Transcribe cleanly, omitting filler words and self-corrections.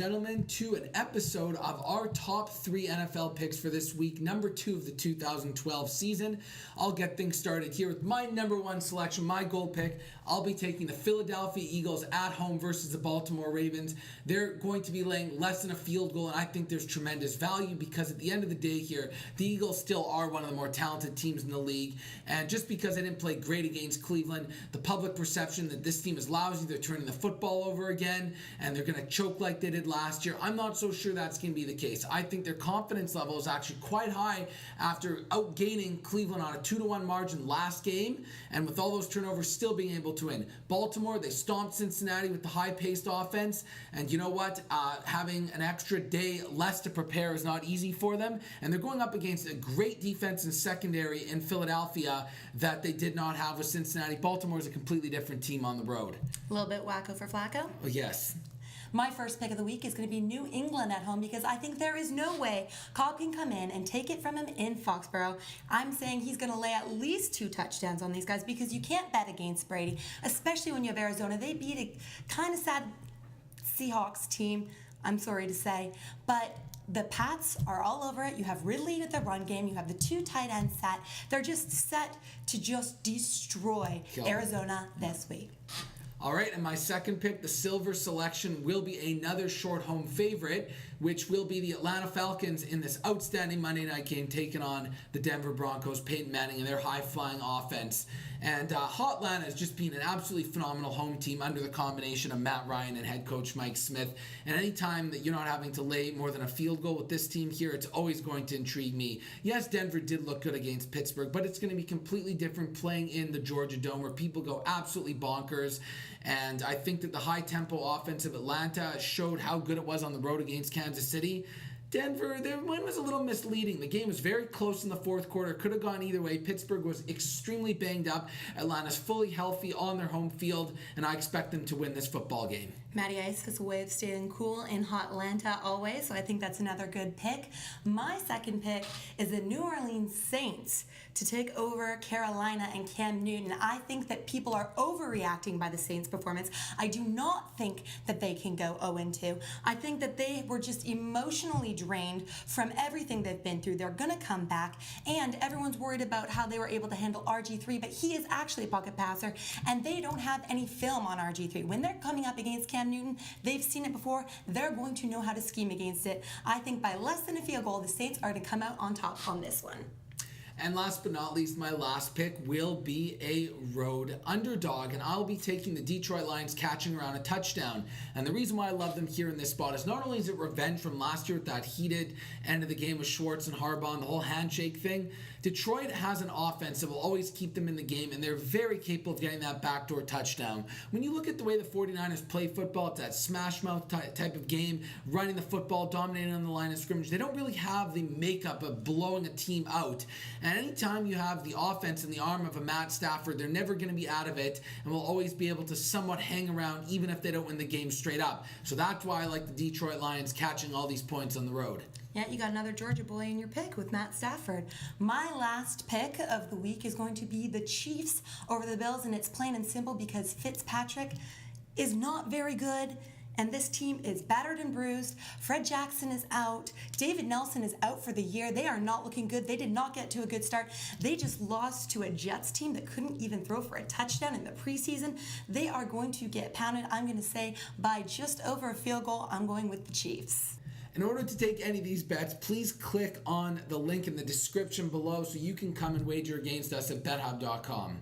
gentlemen, to an episode of our top 3 NFL picks for this week, number 2 of the 2012 season. I'll get things started here with my number 1 selection, my gold pick. I'll be taking the Philadelphia Eagles at home versus the Baltimore Ravens. They're going to be laying less than a field goal, and I think there's tremendous value because at the end of the day here, the Eagles still are one of the more talented teams in the league, and just because they didn't play great against Cleveland, the public perception that this team is lousy, they're turning the football over again, and they're going to choke like they did last year. I'm not so sure that's going to be the case. I think their confidence level is actually quite high after outgaining Cleveland on a 2-1 margin last game, and with all those turnovers still being able to win. Baltimore, they stomped Cincinnati with the high-paced offense, and you know what? Having an extra day less to prepare is not easy for them, and they're going up against a great defense and secondary in Philadelphia that they did not have with Cincinnati. Baltimore is a completely different team on the road. A little bit wacko for Flacco? Oh, yes. My first pick of the week is going to be New England at home because I think there is no way Cobb can come in and take it from him in Foxborough. I'm saying he's going to lay at least 2 touchdowns on these guys because you can't bet against Brady, especially when you have Arizona. They beat a kind of sad Seahawks team, I'm sorry to say, but the Pats are all over it. You have Ridley with the run game. You have the 2 tight ends set. They're just set to just destroy Arizona this week. All right, and my second pick, the silver selection, will be another short home favorite, which will be the Atlanta Falcons in this outstanding Monday night game taking on the Denver Broncos, Peyton Manning, and their high-flying offense. And Hot Atlanta has just been an absolutely phenomenal home team under the combination of Matt Ryan and head coach Mike Smith. And anytime that you're not having to lay more than a field goal with this team here, it's always going to intrigue me. Yes, Denver did look good against Pittsburgh, but it's going to be completely different playing in the Georgia Dome where people go absolutely bonkers. And I think that the high-tempo offense of Atlanta showed how good it was on the road against Kansas City. Denver, their win was a little misleading. The game was very close in the fourth quarter. Could have gone either way. Pittsburgh was extremely banged up. Atlanta's fully healthy on their home field, and I expect them to win this football game. Matty Ice has a way of staying cool in hot Atlanta always, so I think that's another good pick. My second pick is the New Orleans Saints to take over Carolina and Cam Newton. I think that people are overreacting by the Saints' performance. I do not think that they can go 0-2. I think that they were just emotionally drained from everything they've been through. They're going to come back, and everyone's worried about how they were able to handle RG3, but he is actually a pocket passer, and they don't have any film on RG3. When they're coming up against Cam Newton, they've seen it before. They're going to know how to scheme against it. I think by less than a field goal, the Saints are going to come out on top on this one. And last but not least, my last pick will be a road underdog, and I'll be taking the Detroit Lions catching around a touchdown. And the reason why I love them here in this spot is not only is it revenge from last year with that heated end of the game with Schwartz and Harbaugh and the whole handshake thing, Detroit has an offense that will always keep them in the game, and they're very capable of getting that backdoor touchdown. When you look at the way the 49ers play football, it's that smash mouth type of game, running the football, dominating on the line of scrimmage. They don't really have the makeup of blowing a team out. And anytime you have the offense in the arm of a Matt Stafford, they're never going to be out of it and will always be able to somewhat hang around even if they don't win the game straight up. So that's why I like the Detroit Lions catching all these points on the road. Yeah, you got another Georgia boy in your pick with Matt Stafford. My last pick of the week is going to be the Chiefs over the Bills, and it's plain and simple because Fitzpatrick is not very good. And this team is battered and bruised. Fred Jackson is out. David Nelson is out for the year. They are not looking good. They did not get to a good start. They just lost to a Jets team that couldn't even throw for a touchdown in the preseason. They are going to get pounded, I'm going to say, by just over a field goal. I'm going with the Chiefs. In order to take any of these bets, please click on the link in the description below so you can come and wager against us at BetHubb.com.